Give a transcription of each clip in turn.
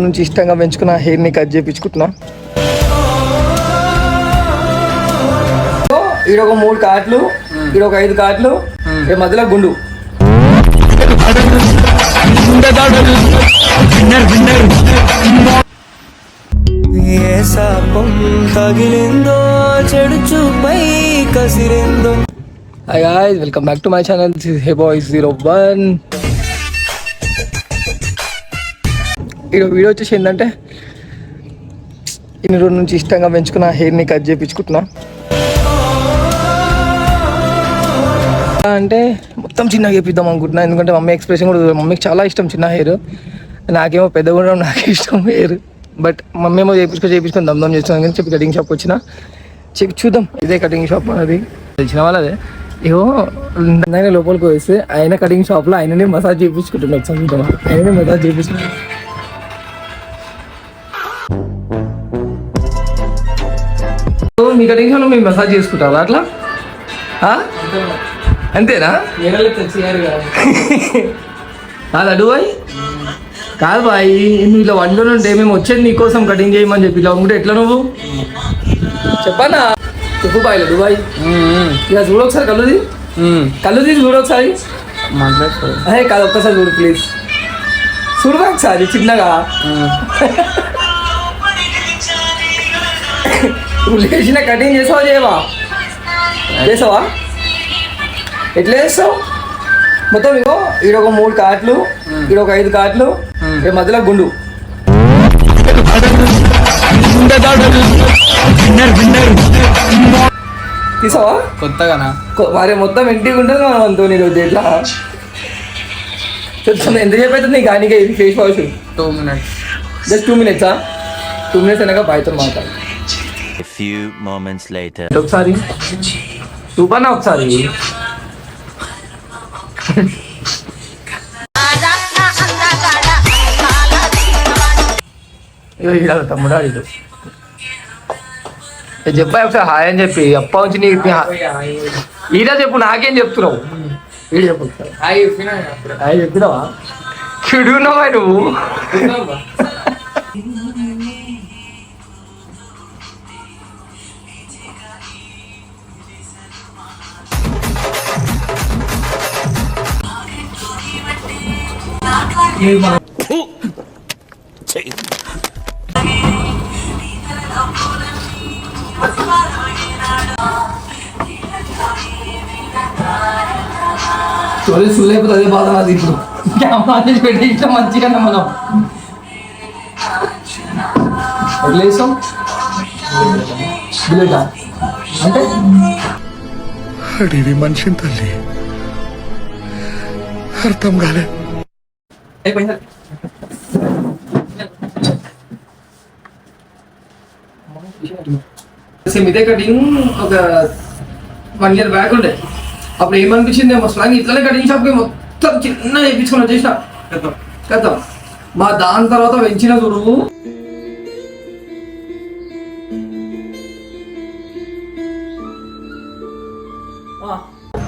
నుంచి ఇష్టంగా పెంచుకున్న హెయిర్ ని కట్ చేయించుకుంటున్నా. ఈడొక 3 కాట్లు, ఈడొక 5 కాట్లు, మధ్యలో గుండు. Hi guys, welcome back to my channel. This is hey boys 01. ఈ వీడియో వచ్చేసి ఏంటంటే, ఇన్ని రోజుల నుంచి ఇష్టంగా పెంచుకున్న హెయిర్ని కట్ చేయించుకుంటున్నా. అంటే మొత్తం చిన్నగా చేపిద్దాం అనుకుంటున్నా, ఎందుకంటే మమ్మీ ఎక్స్ప్రెషన్ కూడా మమ్మీకి చాలా ఇష్టం చిన్న హెయిర్, నాకేమో పెద్దగా ఉండడం నాకే ఇష్టం హెయిర్. బట్ మమ్మీ ఏమో చేయించుకొని దమ్దం చేస్తున్నాను కానీ చెప్పి కటింగ్ షాప్కి వచ్చిన చూద్దాం. ఇదే కటింగ్ షాప్ అనేది తెలిసిన వాళ్ళదే. ఇగో ఆయన లోపలికి వేస్తే ఆయన కటింగ్ షాప్లో ఆయననే మసాజ్ చేయించుకుంటున్నాడు. చూద్దాం, ఆయననే మసాజ్ చేయించుకుంటున్నాడు. మీ కటింగ్ షాప్లో మేము మసాజ్ చేసుకుంటారా అట్లా? అంతేనా? కాదు అడు బాయ్, కాదు బాయ్, నువ్వు ఇలా వండుని ఉంటే మేము వచ్చేది నీకోసం కటింగ్ చేయమని చెప్పి ఇలా ఉంటే ఎట్లా నువ్వు చెప్పానా? చెప్పు బాయ్ లడ్డు బాయ్. ఇలా చూడు ఒకసారి, కళ్ళు తీసి చూడు ఒకసారి. అదే కాదు, ఒక్కసారి చూడు ప్లీజ్, చూడు ఒకసారి చిన్నగా. నువ్వు లేచిన కటింగ్ చేసావా చేయవా? చేసావా? ఎట్లా చేస్తావు? మొత్తం ఇగో ఈడొక 3 కాట్లు, ఈడొక 5 కాట్లు, మధ్యలో గుండు. తీసావా? కొత్తగానా మరి మొత్తం ఇంటికి ఉంటుంది మనం అంతా. నేను ఎట్లా చెప్తున్నా, ఎంత సేపు అవుతుంది కానీ ఇది face wash? 2 minutes, just 2 minutes. 2 minutes అయినాక బాయ్తో మాట్లాడు. ఒకసారి చూపన్నా, ఒకసారి తమ్ముడా ఇడు చెప్పా ఒకసారి హాయ్ అని చెప్పి. అప్ప నుంచి నీకు ఈడ చెప్పు, నాకేం చెప్తున్నావు? ఈడ చెప్పు హాయ్ చెప్పినావా? కిడున్నావా నువ్వు? సులేకపోతే అదే బాధ నాది. ఇప్పుడు పెట్టి ఇష్టం మంచిగా మనం ఎట్లా వేస్తాం బుల్లెటా అంటే అడివి మనిషిని తల్లి అర్థం కాలే. ఇదే కటింగ్ ఒక 1 year బ్యాక్ ఉండే. అప్పుడు ఏమనిపించింది, మస్తు ఇట్లనే కటింగ్ షాప్కి మొత్తం చిన్న వేయించుకొని వచ్చేసిన కదా. మా దాని తర్వాత పెంచిన గురువు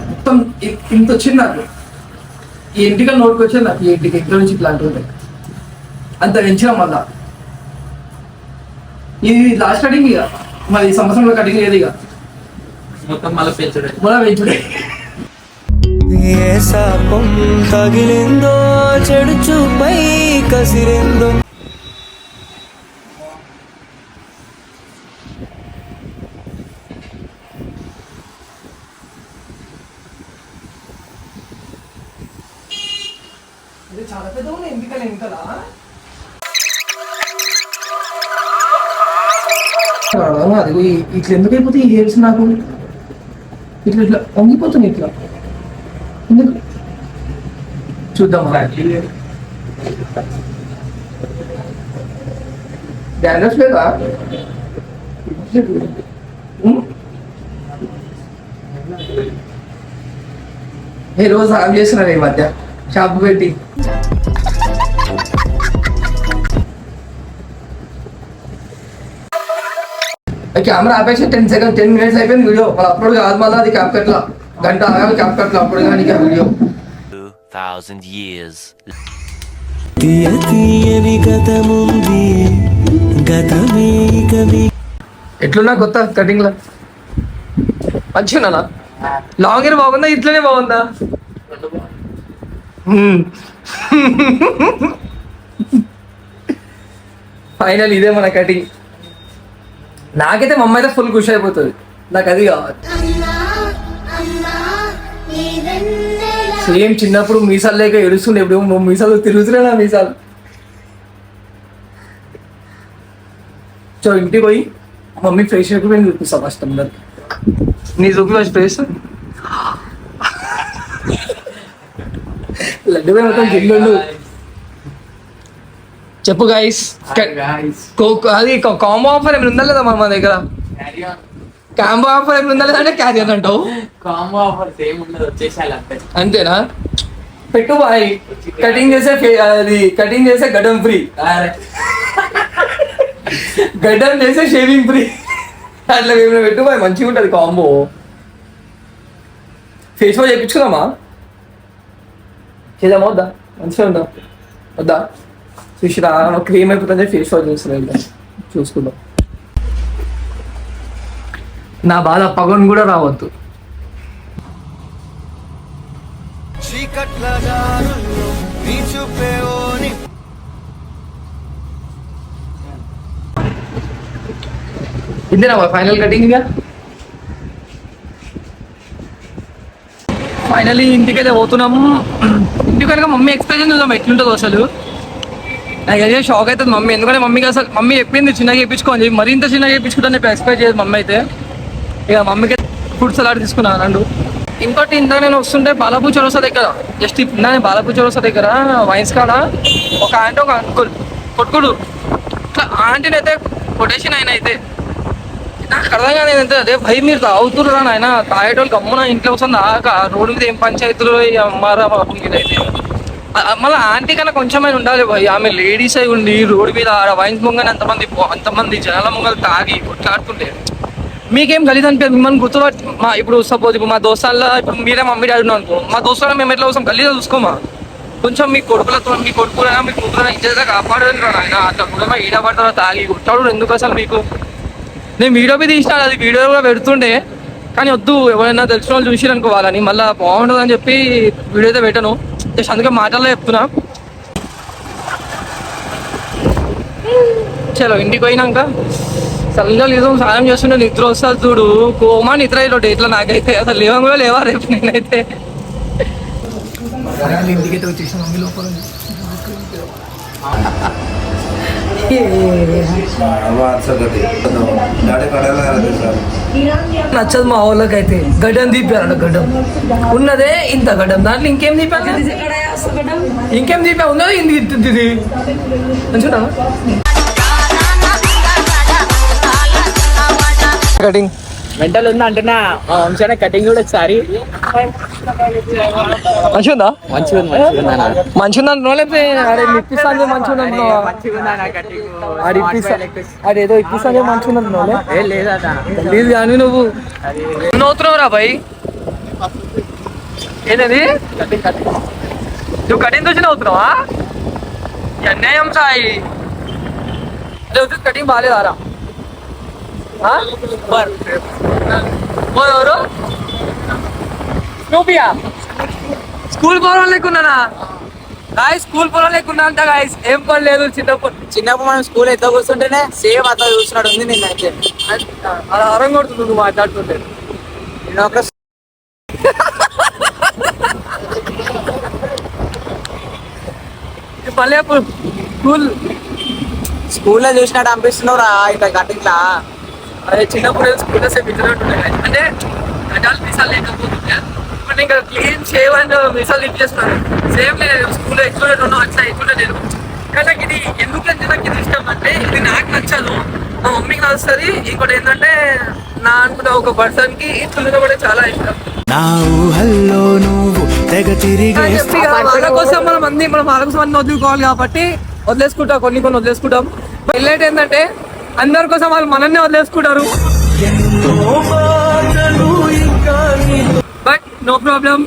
మొత్తం ఇంత వచ్చింది నాకు. ఈ ఇంటికి నోటుకు వచ్చేది నాకు. ఈ ఇంటికి ఇంట్లో నుంచి ఇట్లా అంటుంది అంత పెంచిన. మళ్ళా ఇది లాస్ట్ కటింగ్. ఇక మరి ఈ సంవత్సరంలో కటింగ్ లేదు, ఇక మొత్తం మళ్ళీ పెంచుడే. ఏ శాపం తగిలిందో, చెడు చూపై కసిరిందో. చాలా పెద్ద ఉన్నాయి ఎంపికలు ఎంకలా. అది ఇట్లా ఎందుకు అయిపోతాయి ఈ హెయిర్స్ నాకు? ఇట్లా ఇట్లా వంగిపోతుంది ఇట్లా ఎందుకు? చూద్దాం. డాండ్రఫ్ లేదా? ఏ రోజు ఆఫ్ చేస్తున్నారు ఈ మధ్య షాప్ పెట్టి. కెమెరా ఆపేసి 10 minutes అయిపోయింది వీడియో. మళ్ళీ అప్పుడు కాదు, మళ్ళీ అది క్యాప్ కట్లా గంట ఆగాలి క్యాప్ కట్లా అప్పుడు కానీ వీడియో. 2000 years. తీయ తీయని గతముంది గతమే ఇక ఎట్లున్నా కొత్త కటింగ్ లా మంచిగా లాంగ్ హెయిర్ బాగుందా ఇట్లనే బాగుందా? ఫైనల్ ఇదే మన కటింగ్. నాకైతే మా అమ్మ అయితే ఫుల్ ఖుషి అయిపోతుంది. నాకు అది కావాలి. సేమ్ చిన్నప్పుడు మీసాలు లేక ఎడుస్తుండే, ఇప్పుడు మీసాలు తిరుగుతున్నా మీసాలు. సో ఇంటికి పోయి మమ్మీ ఫ్రెష్ అయిపోయి నేను చూపిస్తా ఫస్ట్ అందరికి. నీ చూపి ఫస్ట్ ఫ్రెష్ లడ్డు మొత్తం జిల్లు. చెప్పు గైస్, అది కాంబో ఆఫర్ ఏమి ఉందా లేదా మా దగ్గర? కాంబో ఆఫర్ ఏమి ఉందా లేదా అంటే క్యారియర్ అంటావు. కాంబో ఆఫర్ సేమ్ ఉండదు, వచ్చేసాలి అంతేనా? పెట్టు బాయ్. కటింగ్ చేసే అది కటింగ్ చేసే గడ్డం ఫ్రీ, గడ్డం చేసే షేవింగ్ ఫ్రీ. అట్లా ఏమైనా పెట్టు బాయ్, మంచిగా ఉంటుంది కాంబో. Face wash చేయించుకుందామా? చేద్దామా వద్దా? మంచిగా ఉందా వద్దా? చూసిరా క్రీమ్ అయిపోతుంది, ఫేస్ వాష్ చేస్తున్నా. చూసుకుందాం. నా బాధ పగన్ కూడా రావద్దు. ఇంతేనా ఫైనల్ కటింగ్? ఇక ఫైనలీ ఇంటికైతే పోతున్నాము. ఇంటికి కనుక మమ్మీ ఎక్స్ప్రెషన్ చూద్దాం ఎట్లుంటుందో అసలు. నాకు అదే షాక్ అవుతుంది మమ్మీ, ఎందుకంటే మమ్మీకి అసలు మమ్మీ చెప్పింది చిన్నగా చేయించుకోని, మరీ ఇంత చిన్నగా చేయించుకుంటాను చెప్పి ఎక్స్పెక్ట్ చేయదు మమ్మీ అయితే. ఇక మమ్మీకి ఫుడ్ సలాడ్ తీసుకున్నాను అండు. ఇంకోటి ఇంత నేను వస్తుంటే బాలాపూ చౌరస్తా దగ్గర, జస్ట్ ఇప్పుడు బాలాపూ చౌరస్తా దగ్గర వైన్స్ కాడ ఒక ఆంటీ ఒక అంకుల్ కొట్టుకుడు. ఇట్లా ఆంటీని అయితే కొటేషన్ ఆయన అయితే నాకు అర్థం కాదు ఏంటంటే, అదే భయ మీరు తాగుతుర్రా నాయన, తాగేటోళ్ళు గమ్మున ఇంట్లో వస్తుంది దాకా రోడ్డు మీద ఏం పంచాయతీలు అమ్మారా ఇదైతే. మళ్ళీ ఆంటీ కన్నా కొంచెమైనా ఉండాలి భయ్. ఆమె లేడీస్ అయి ఉండి రోడ్డు మీద ఆడ వైన్స్ ముంగని అంతమంది జనాల ముంగలు తాగి కొట్లాడుతుంటే మీకేం గలీజ్ అనిపించదు? మిమ్మల్ని గుర్తుపట్టి ఇప్పుడు సపోజ్ ఇప్పుడు మా దోస్తాల్లో ఇప్పుడు మీరే మమ్మీ డాడీ ఉన్నాం అనుకో, మా దోస్తాలో మేము ఎట్లా వస్తాం గలీజ్గా చూసుకోమా? కొంచెం మీ కొడుకులతో మీ కొడుకులైనా మీ కూతురైనా ఇచ్చేదా కాపాడని ఆయన అట్లా కూడా ఈడపడతారో తాగి కొట్టాడు ఎందుకు అసలు మీకు? నేను వీడియో మీద తీసినాను, అది వీడియో కూడా పెడుతుండే, కానీ వద్దు ఎవరైనా తెలిసిన వాళ్ళు చూసి అనుకోవాలని మళ్ళీ బాగుంటుంది అని చెప్పి వీడియో అయితే పెట్టను. జస్ట్ అందుకే మాటల్లో చెప్తున్నా. చలో ఇంటికి పోయినాక సడన్గా లేదు సాయం చేస్తుంటే నిద్ర వస్తుంది చూడు, కోమా నిద్ర అయ్యేటోటి ఇట్లా. నాకైతే అసలు లేవని కూడా లేవా రేపు నేనైతే. ఇంటికైతే వచ్చేసిన మమ్మీ లోపల నచ్చదు మా వాళ్ళకి అయితే. గడ్డం తీపారు, గడ్డం ఉన్నదే ఇంత గడ్డం, దాంట్లో ఇంకేం తీపారు, ఇంకేం తీపా ఉన్నది ఇది మంచిగా కటింగ్ మెంటల్ ఉందా అంటున్నా. వంశాన కటింగ్ కూడా ఒకసారి మంచిగా మంచిగా లేకపోతే అరే ఇప్పిస్తాను మంచిగా అదేదో ఇప్పిస్తాను మంచిగా ప్లీజ్ కానీ నువ్వు అవుతున్నావురా భయ్. ఏంటది నువ్వు కటింగ్ చూసి అవుతున్నావా? అన్యాయం సాయి. కటింగ్ బాగాలేదారా? ఎవరు స్నూపియా? స్కూల్ పోవడం లేకున్నానా? గాయస్ స్కూల్ పోవడం లేకున్నా అంట గాయస్. ఏం పని లేదు. చిన్నప్పుడు మనం స్కూల్ ఎంత కూర్చుంటేనే సేమ్ అట్లా చూస్తున్నాడు ఉంది నేనైతే. అలా అరం కొడుతుంది నువ్వు మాట్లాడుతుంటే. నేను ఒక పల్లె స్కూల్లో చూసినట్టు అనిపిస్తున్నావు రా ఇట్లా కటింగ్లా. అదే చిన్నప్పుడు స్కూల్లో సేపు ఇచ్చినట్టుండే అంటే గడ్డాలు మీసాలు లేకపోతుంటే ఇప్పుడు ఇంకా క్లీన్ షేవ్ అండ్ మీసాలు ఇచ్చేస్తాను. సేమ్ లేదు స్కూల్లో ఎక్స్పీరియన్స్ ఉన్నావు అట్లా ఎక్స్పీరియన్స్ లేదు. కానీ నాకు ఇది ఎందుకంటే నాకు ఇది ఇష్టం అంటే ఇది నాకు నచ్చదు, మా మమ్మీకి నచ్చుతుంది. ఇంకోటి ఏంటంటే నా అనుకున్న ఒక పర్సన్ కి ఇట్లా కూడా చాలా ఇష్టం. వాళ్ళ కోసం మనం వాళ్ళ కోసం అన్ని వదులుకోవాలి కాబట్టి వదిలేసుకుంటాం, కొన్ని వదిలేసుకుంటాం. హైలైట్ ఏంటంటే అందరి కోసం వాళ్ళు మనల్ని వదిలేసుకుంటారు. బట్ నో ప్రాబ్లం,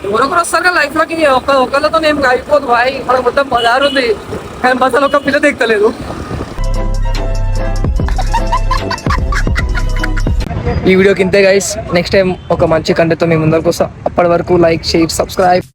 ఎవరొకరు వస్తారు లైఫ్ లోకి ఒకళ్ళతో ఏం అయిపోదు బాయ్, మనకు మొత్తం బజారు ఉంది కానీ బస్సులో ఒక పిల్ల దిగుతలేదు. ఈ వీడియోకి ఇంతే గైస్, నెక్స్ట్ టైం ఒక మంచి కంటెంట్తో మేము ముందరకు వస్తాం. అప్పటి వరకు లైక్ షేర్ సబ్స్క్రైబ్.